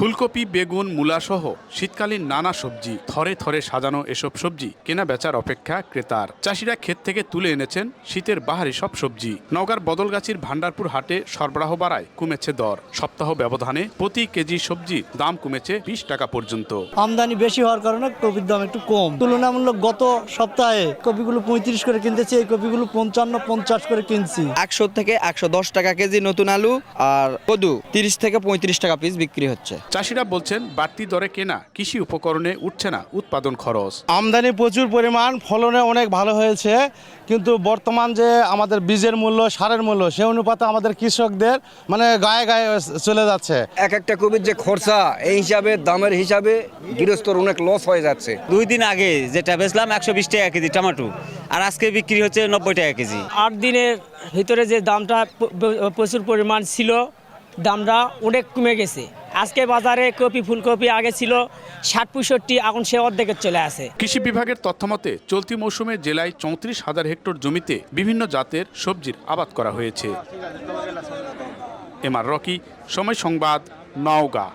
ফুলকপি, বেগুন, মূলাসহ শীতকালীন নানা সবজি থরে থরে সাজানো এসব সবজি কেনা বেচার অপেক্ষা ক্রেতার। চাষিরা ক্ষেত থেকে তুলে এনেছেন শীতের বাহারি সব সবজি। নওগাঁর বদলগাছীর ভান্ডারপুর হাটে সরবরাহ বাড়ায় কমেছে দর। সপ্তাহ ব্যবধানে প্রতি কেজি সবজি দাম কমেছে 20 টাকা পর্যন্ত। আমদানি বেশি হওয়ার কারণে কপির দাম একটু কম। তুলনামূলক গত সপ্তাহে কপিগুলো 35 করে কিনতেছি, এই কপিগুলো 55-50 করে কিনছি। 100 থেকে 110 টাকা কেজি নতুন আলু, আর কদু 30 থেকে 35 টাকা পিস বিক্রি হচ্ছে। চাষিরা বলছেন বাড়তি দরে কেনা কৃষি উপকরণে উঠছে না উৎপাদন খরচ। আমদানি প্রচুর পরিমাণ, ফলনে অনেক ভালো হয়েছে, কিন্তু বর্তমান যে আমাদের বীজের মূল্য, সারের মূল্য, সে অনুপাতে আমাদের কৃষকদের গায়ে গায়ে চলে যাচ্ছে। এক একটা কপির যে খরচা, এই হিসাবে দামের হিসাবে গৃহস্থর অনেক লস হয়ে যাচ্ছে। 2 দিন আগে যেটা বেচলাম 120 টাকা কেজি টমেটো, আর আজকে বিক্রি হচ্ছে 90 টাকা কেজি। 8 দিনের ভিতরে যে দামটা প্রচুর পরিমাণ ছিল, দামটা অনেক কমে গেছে। আজকে বাজারে কপি, ফুলকপি আগে ছিল 60-65, এখন সে অর্ধেকের চলে আসে। কৃষি বিভাগের তথ্যমতে চলতি মৌসুমে জেলায় 34,000 হেক্টর জমিতে বিভিন্ন জাতের সবজির আবাদ করা হয়েছে। এমআর রকি, সময় সংবাদ, নওগাঁ।